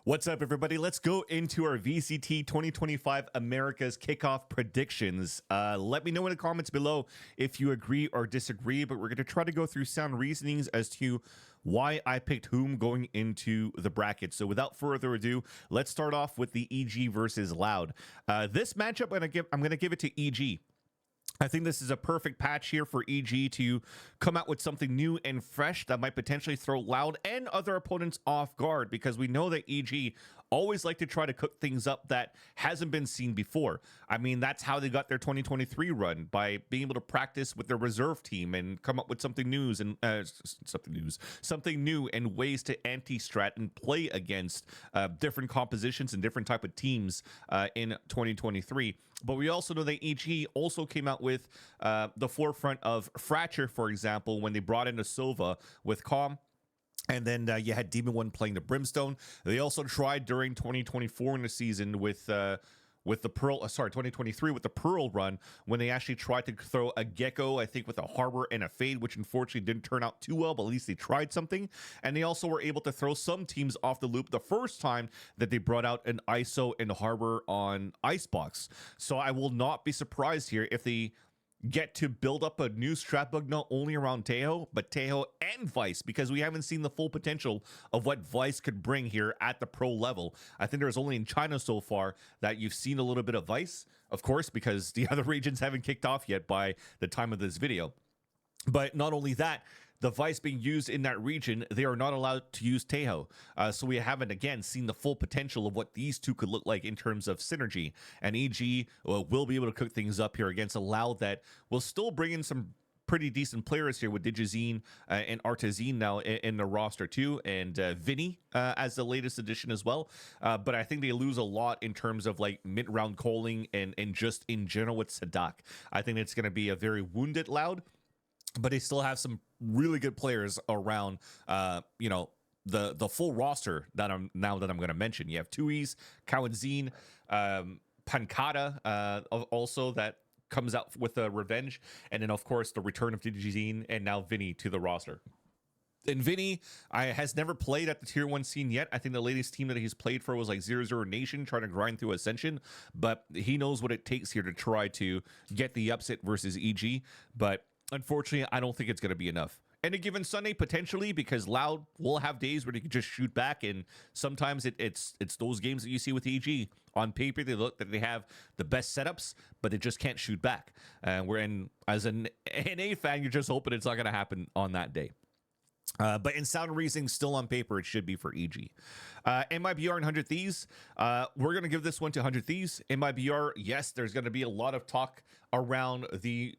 What's up, everybody? Let's go into our VCT 2025 America's Kickoff predictions. Let me know in the comments below if you agree or disagree, but we're going to try to go through sound reasonings as to why I picked whom going into the bracket. So without further ado, let's start off with the EG versus Loud. This matchup, I'm going to give it to EG. I think this is a perfect patch here for EG to come out with something new and fresh that might potentially throw Loud and other opponents off guard, because we know that EG always like to try to cook things up that hasn't been seen before. I mean, that's how they got their 2023 run, by being able to practice with their reserve team and come up with something new and ways to anti-strat and play against different compositions and different type of teams in 2023. But we also know that EG also came out with the forefront of Fracture, for example, when they brought in a Sova with Calm. And then you had Demon One playing the Brimstone. They also tried during 2024 in the season with the Pearl, 2023 with the Pearl run, when they actually tried to throw a Gecko, I think with a Harbor and a Fade, which unfortunately didn't turn out too well, but at least they tried something. And they also were able to throw some teams off the loop the first time that they brought out an ISO and Harbor on Icebox. So I will not be surprised here if they get to build up a new strat bug, not only around Tejo, but Tejo and Vice, because we haven't seen the full potential of what Vice could bring here at the pro level. I think there's only in China so far that you've seen a little bit of Vice, of course, because the other regions haven't kicked off yet by the time of this video. But not only that, the Vice being used in that region, they are not allowed to use Tejo. So we haven't, again, seen the full potential of what these two could look like in terms of synergy. And EG will be able to cook things up here against a Loud that will still bring in some pretty decent players here with Digizine and Artezine now in the roster too, and Vinny as the latest addition as well. But I think they lose a lot in terms of like mid-round calling and just in general with Sadak. I think it's going to be a very wounded Loud, but they still have some really good players around, the full roster that I'm going to mention. You have Tui's, Kawadzine, Pancata, also that comes out with a revenge, and then of course the return of Digizine and now Vinny to the roster. And Vinny has never played at the tier 1 scene yet. I think the latest team that he's played for was like 0-0 Nation, trying to grind through Ascension. But he knows what it takes here to try to get the upset versus EG. But unfortunately, I don't think it's going to be enough. And a given Sunday, potentially, because Loud will have days where they can just shoot back, and sometimes it's those games that you see with EG. On paper, they look that they have the best setups, but they just can't shoot back. As an NA fan, you're just hoping it's not going to happen on that day. But in sound reasoning, still on paper, it should be for EG. MIBR and 100 Thieves, we're going to give this one to 100 Thieves. MIBR, yes, there's going to be a lot of talk around the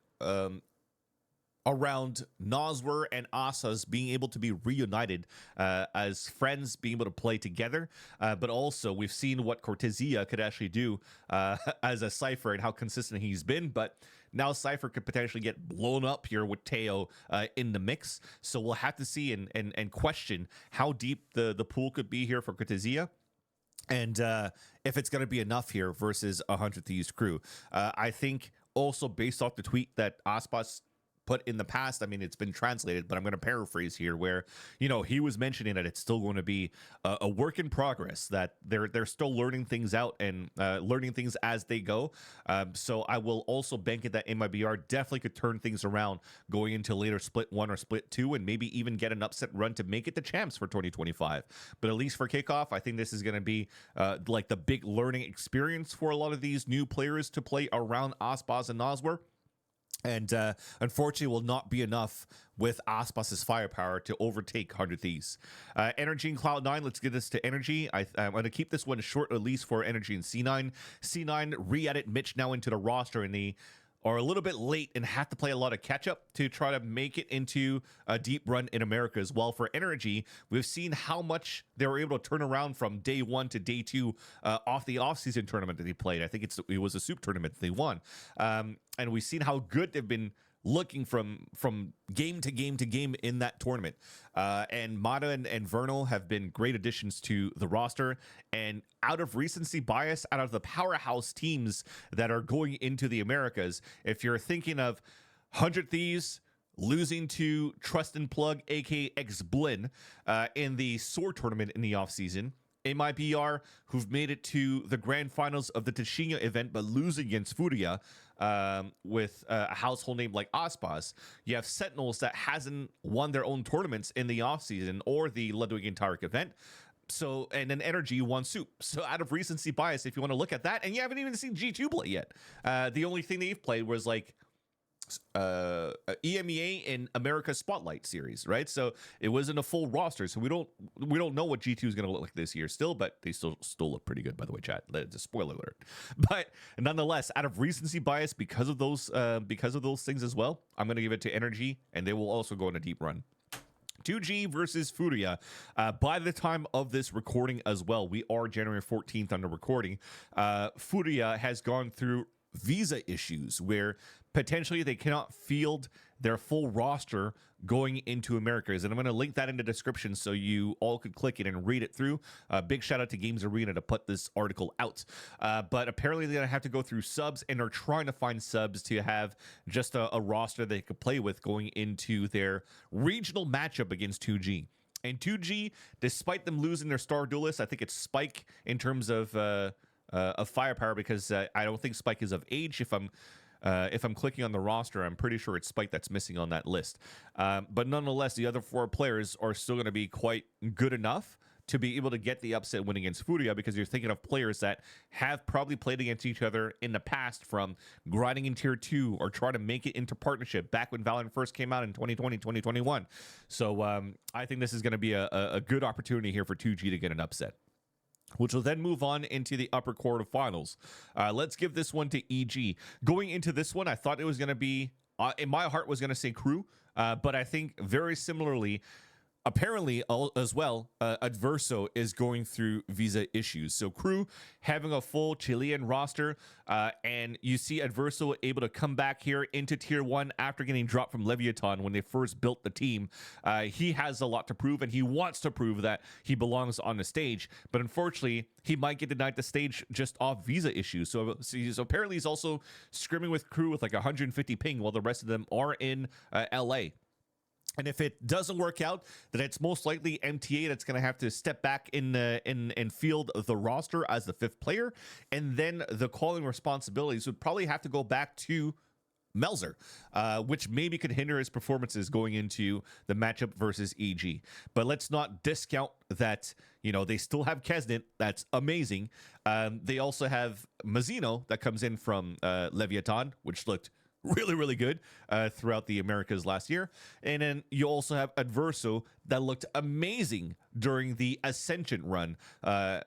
around Noswer and Asas being able to be reunited as friends, being able to play together. But also, we've seen what Cortesia could actually do as a Cypher and how consistent he's been. But now Cypher could potentially get blown up here with Tejo in the mix. So we'll have to see and question how deep the pool could be here for Cortesia. And if it's going to be enough here versus 100 Thieves crew. I think also based off the tweet that Aspas put in the past, I mean, it's been translated, but I'm going to paraphrase here, where, he was mentioning that it's still going to be a work in progress, that they're still learning things out and learning things as they go. So I will also bank it that MIBR definitely could turn things around going into later split 1 or split 2, and maybe even get an upset run to make it the champs for 2025. But at least for kickoff, I think this is going to be like the big learning experience for a lot of these new players to play around Aspas and Noswer. And unfortunately will not be enough with Aspas's firepower to overtake 100 Thieves. Energy and Cloud9, let's get this to Energy. I'm going to keep this one short, at least for Energy and C9. C9 re-added Mitch now into the roster, and they are a little bit late and have to play a lot of catch-up to try to make it into a deep run in America as well. For Energy, we've seen how much they were able to turn around from day 1 to day 2 off the off-season tournament that they played. I think it was a soup tournament they won. And we've seen how good they've been looking from game to game to game in that tournament. And Mata and Vernal have been great additions to the roster. And out of recency bias, out of the powerhouse teams that are going into the Americas, if you're thinking of 100 Thieves losing to Trust and Plug, aka X-Blin, in the SOAR tournament in the offseason, MIBR, who've made it to the grand finals of the Tashinga event, but losing against Furia with a household name like Aspas. You have Sentinels that hasn't won their own tournaments in the offseason or the Ludwig Tarek event. So, and then Energy won Soup. So, out of recency bias, if you want to look at that, and you haven't even seen G2 play yet. The only thing they've played was like EMEA in America Spotlight series, right? So it wasn't a full roster, so we don't know what G2 is going to look like this year still, but they still look pretty good, by the way, chat. It's a spoiler alert. But nonetheless, out of recency bias, because of those things as well, I'm going to give it to Energy, and they will also go on a deep run. 2G versus Furia. By the time of this recording as well, we are January 14th on the recording. Furia has gone through visa issues where potentially they cannot field their full roster going into Americas. And I'm going to link that in the description so you all could click it and read it through. Big shout out to Games Arena to put this article out. But apparently they're going to have to go through subs, and are trying to find subs to have just a roster they could play with going into their regional matchup against 2G. And 2G, despite them losing their star duelist, I think it's Spike in terms of firepower, because I don't think Spike is of age. If I'm clicking on the roster, I'm pretty sure it's Spike that's missing on that list. But nonetheless, the other 4 players are still going to be quite good enough to be able to get the upset win against Furia, because you're thinking of players that have probably played against each other in the past, from grinding in Tier 2 or trying to make it into partnership back when Valorant first came out in 2020, 2021. So I think this is going to be a good opportunity here for 2G to get an upset, which will then move on into the upper quarterfinals. Let's give this one to EG. Going into this one, I thought it was going to be, in my heart was going to say Crew, but I think very similarly, apparently as well, Adverso is going through visa issues. So Crew having a full Chilean roster, and you see Adverso able to come back here into Tier 1 after getting dropped from Leviathan when they first built the team. He has a lot to prove, and he wants to prove that he belongs on the stage. But unfortunately, he might get denied the stage just off visa issues. So apparently he's also scrimming with Crew with like 150 ping, while the rest of them are in LA. And if it doesn't work out, then it's most likely MTA that's going to have to step back in field the roster as the 5th player, and then the calling responsibilities would probably have to go back to Melzer, which maybe could hinder his performances going into the matchup versus EG. But let's not discount that, they still have Kesnit. That's amazing. They also have Mazzino that comes in from Leviathan, which looked really, really good throughout the Americas last year. And then you also have Adverso that looked amazing during the Ascension run. I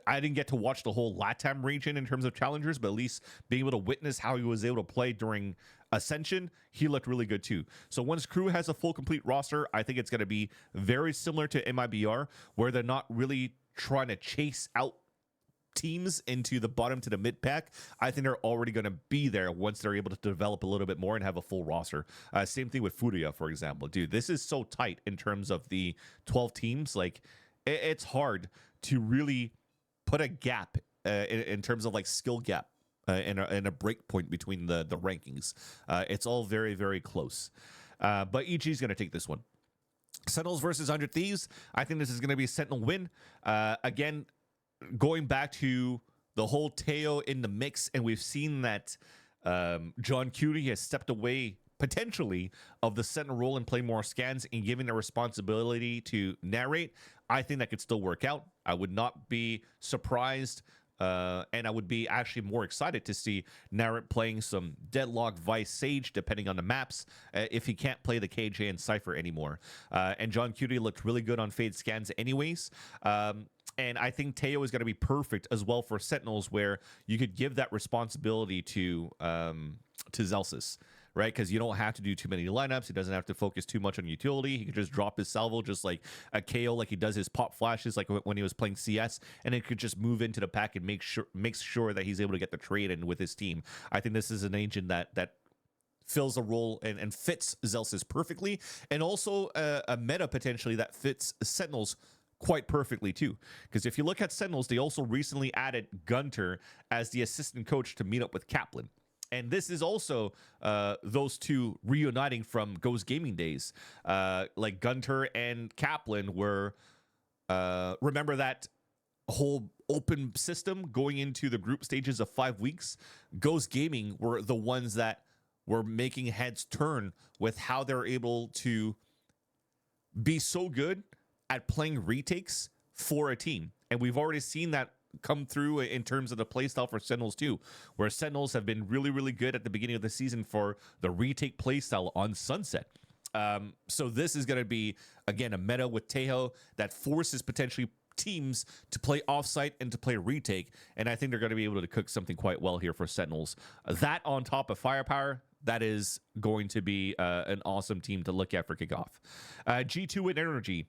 didn't get to watch the whole LATAM region in terms of challengers, but at least being able to witness how he was able to play during Ascension, he looked really good too. So once Crew has a full complete roster, I think it's going to be very similar to MIBR, where they're not really trying to chase out teams into the bottom to the mid pack. I think they're already going to be there once they're able to develop a little bit more and have a full roster. Same thing with Furia, for example. Dude, this is so tight in terms of the 12 teams. Like, it's hard to really put a gap in terms of like skill gap and a break point between the rankings. It's all very, very close. But EG is going to take this one. Sentinels versus 100 Thieves. I think this is going to be a Sentinel win. Again, going back to the whole Tejo in the mix, and we've seen that John Cutie has stepped away potentially of the Sentinel role and play more scans and giving the responsibility to narrate. I think that could still work out. I would not be surprised, and I would be actually more excited to see Narrate playing some Deadlock, Vice, Sage, depending on the maps, if he can't play the KJ and Cypher anymore. And John Cutie looked really good on Fade scans anyways. And I think Tejo is going to be perfect as well for Sentinels, where you could give that responsibility to Zelsis, right? Because you don't have to do too many lineups. He doesn't have to focus too much on utility. He could just drop his salvo just like a KO, like he does his pop flashes, like when he was playing CS, and it could just move into the pack and makes sure that he's able to get the trade in with his team. I think this is an agent that fills a role and fits Zelsis perfectly, and also a meta potentially that fits Sentinels quite perfectly too. Because if you look at Sentinels, they also recently added Gunter as the assistant coach to meet up with Kaplan. And this is also those two reuniting from Ghost Gaming days. Like Gunter and Kaplan were, remember that whole open system going into the group stages of 5 weeks, Ghost Gaming were the ones that were making heads turn with how they're able to be so good at playing retakes for a team. And we've already seen that come through in terms of the playstyle for Sentinels too, where Sentinels have been really, really good at the beginning of the season for the retake playstyle on Sunset. So this is going to be, again, a meta with Tejo that forces potentially teams to play offsite and to play retake. And I think they're going to be able to cook something quite well here for Sentinels. That on top of firepower, that is going to be an awesome team to look at for kickoff. G2 and Energy.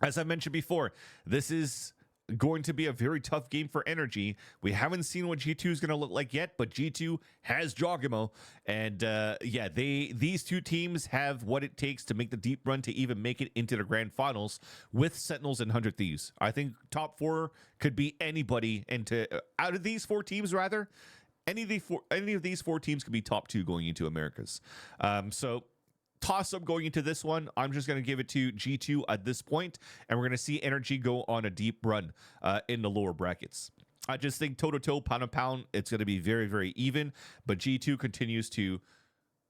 As I mentioned before, this is going to be a very tough game for Energy. We haven't seen what G2 is going to look like yet, but G2 has Jogimo. And yeah, these two teams have what it takes to make the deep run to even make it into the grand finals with Sentinels and 100 Thieves. I think top four could be anybody out of these four teams, rather. Any of these four teams could be top two going into Americas. So toss up going into this one. I'm just going to give it to G2 at this point, and we're going to see Energy go on a deep run in the lower brackets. I just think toe-to-toe, pound-to-pound, it's going to be very, very even, but G2 continues to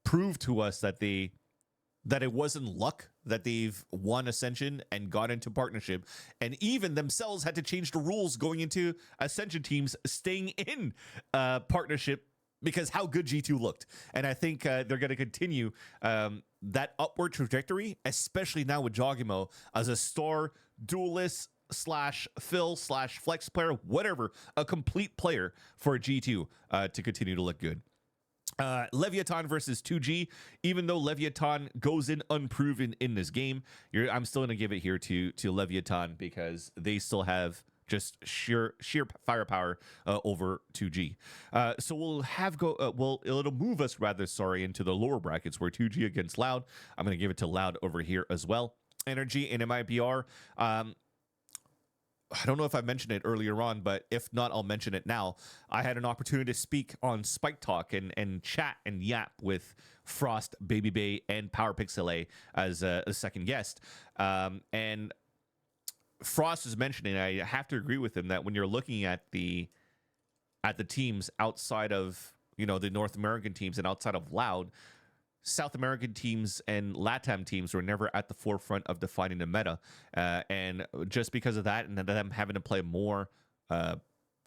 prove to us that it wasn't luck that they've won Ascension and got into partnership, and even themselves had to change the rules going into Ascension teams staying in partnership because how good G2 looked. And I think they're going to continue that upward trajectory, especially now with Jogimo as a star duelist slash fill slash flex player, whatever, a complete player for G2 to continue to look good. Leviathan versus 2G. Even though Leviathan goes in unproven in this game, I'm still going to give it here to Leviathan because they still have just sheer firepower over 2G. So we'll have it'll move us into the lower brackets where 2G against Loud. I'm going to give it to Loud over here as well. Energy and MIBR. I don't know if I mentioned it earlier on, but if not, I'll mention it now. I had an opportunity to speak on Spike Talk and chat and yap with Frost, Baby Bay, and Power Pixel as a second guest. And Frost is mentioning, I have to agree with him, that when you're looking at the teams outside of, the North American teams and outside of Loud, South American teams and LATAM teams were never at the forefront of defining the meta. And just because of that and them having to play more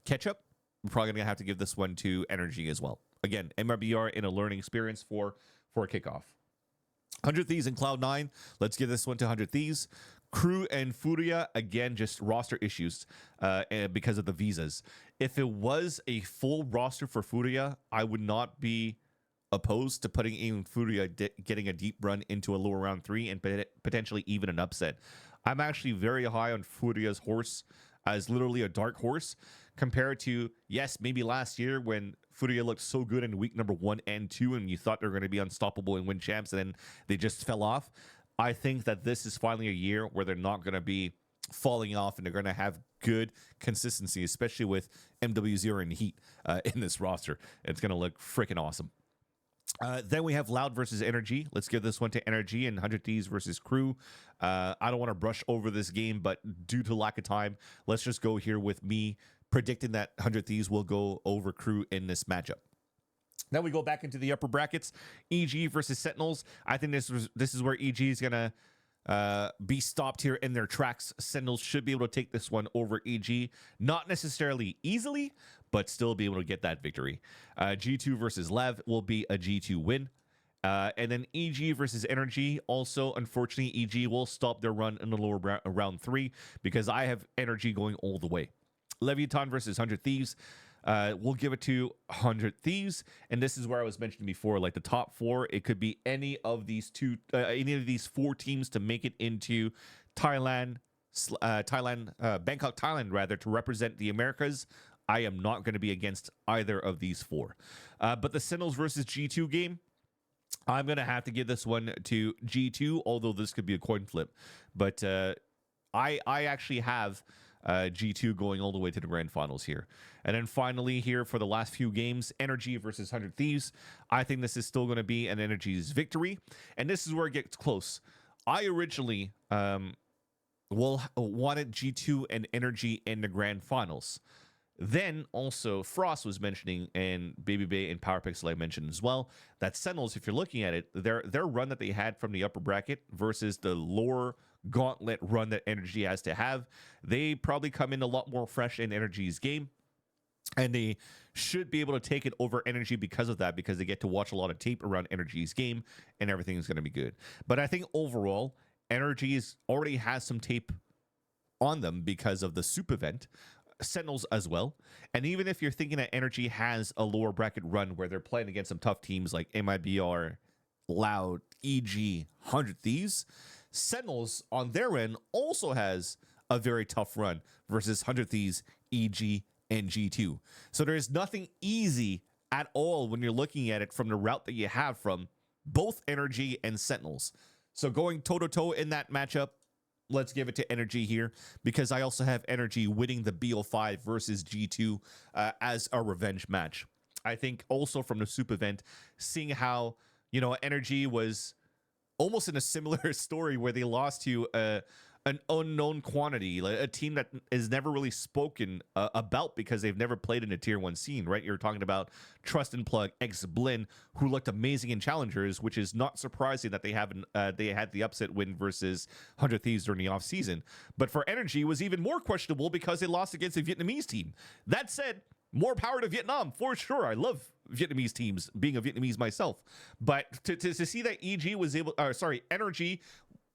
catch-up, we're probably going to have to give this one to Energy as well. Again, MRBR in a learning experience for a kickoff. 100 Thieves and Cloud9. Let's give this one to 100 Thieves. Crew and Furia, again, just roster issues because of the visas. If it was a full roster for Furia, I would not be opposed to putting in Furia getting a deep run into a lower round 3 and potentially even an upset. I'm actually very high on Furia's horse as literally a dark horse compared to, yes, maybe last year when Furia looked so good in week number 1 and 2 and you thought they were going to be unstoppable and win champs and then they just fell off. I think that this is finally a year where they're not going to be falling off and they're going to have good consistency, especially with MW0 and Heat in this roster. It's going to look freaking awesome. Then we have Loud versus Energy. Let's give this one to Energy and 100 Thieves versus Crew. I don't want to brush over this game, but due to lack of time, let's just go here with me predicting that 100 Thieves will go over Crew in this matchup. Then we go back into the upper brackets. EG versus Sentinels. I think this is where EG is going to be stopped here in their tracks. Sentinels should be able to take this one over EG. Not necessarily easily, but still be able to get that victory. G2 versus Lev will be a G2 win. And then EG versus Energy. Also, unfortunately, EG will stop their run in the lower round 3 because I have Energy going all the way. Leviathan versus 100 Thieves. We'll give it to 100 Thieves. And this is where I was mentioning before, like the top 4, it could be any of these 4 teams to make it into Bangkok, Thailand, rather, to represent the Americas. I am not going to be against either of these 4. But the Sentinels versus G2 game, I'm going to have to give this one to G2, although this could be a coin flip. But I actually have G2 going all the way to the grand finals here. And then finally here for the last few games, Energy versus 100 Thieves. I think this is still going to be an Energy's victory. And this is where it gets close. I originally will wanted G2 and Energy in the grand finals. Then also Frost was mentioning, and Baby Bay and Power Pixel I mentioned as well, that Sentinels, if you're looking at it, their run that they had from the upper bracket versus the lower gauntlet run that Energy has to have, they probably come in a lot more fresh in Energy's game. And they should be able to take it over Energy because of that, because they get to watch a lot of tape around Energy's game and everything's going to be good. But I think overall, Energy's already has some tape on them because of the soup event, Sentinels as well. And even if you're thinking that Energy has a lower bracket run where they're playing against some tough teams like MIBR, Loud, EG, 100 Thieves, Sentinels on their end also has a very tough run versus 100 Thieves, EG, and G2. So there's nothing easy at all when you're looking at it from the route that you have from both Energy and Sentinels. So going toe-to-toe in that matchup, let's give it to Energy here, because I also have Energy winning the BO5 versus G2 as a revenge match. I think also from the soup event, seeing how, you know, Energy was almost in a similar story where they lost to an unknown quantity, like a team that is never really spoken about because they've never played in a tier 1 scene, right? You're talking about Trust and Plug X Blinn, who looked amazing in challengers, which is not surprising that they haven't they had the upset win versus 100 Thieves during the off season. But for Energy, it was even more questionable because they lost against a Vietnamese team. That said, more power to Vietnam for sure. I love Vietnamese teams, being a Vietnamese myself. But to see that EG was able, Energy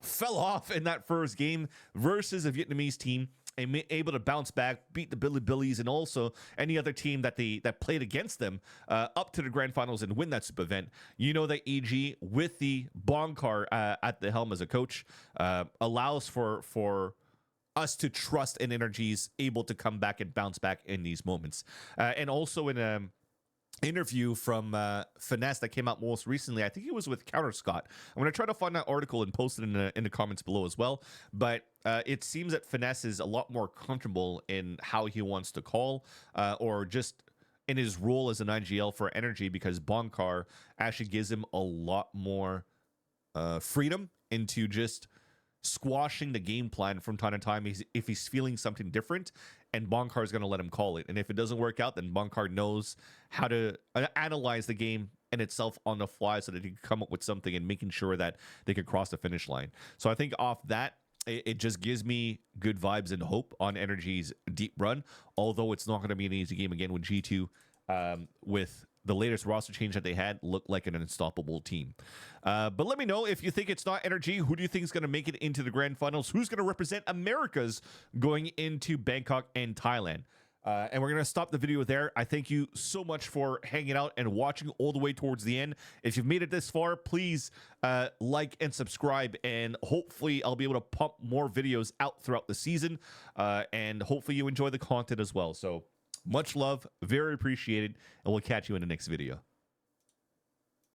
fell off in that first game versus a Vietnamese team and able to bounce back, beat the Billy Billies and also any other team that played against them up to the grand finals and win that super event. You know that EG with the Bonkar at the helm as a coach allows for us to trust in Energy's able to come back and bounce back in these moments. And also in interview from Finesse that came out most recently, I think it was with Counter Scott. I'm going to try to find that article and post it in the comments below as well. But it seems that Finesse is a lot more comfortable in how he wants to call or just in his role as an IGL for Energy, because Bonkar actually gives him a lot more freedom into just squashing the game plan from time to time if he's feeling something different, and Bonkar is going to let him call it. And if it doesn't work out, then Bonkar knows how to analyze the game in itself on the fly so that he can come up with something and making sure that they can cross the finish line. So I think off that, it just gives me good vibes and hope on Energy's deep run, although it's not going to be an easy game again with G2 with the latest roster change that they had looked like an unstoppable team. But let me know if you think it's not Energy. Who do you think is going to make it into the grand finals? Who's going to represent Americas going into Bangkok and Thailand? And we're going to stop the video there. I thank you so much for hanging out and watching all the way towards the end. If you've made it this far, please like and subscribe, and hopefully I'll be able to pump more videos out throughout the season, and hopefully you enjoy the content as well. So much love, very appreciated, and we'll catch you in the next video.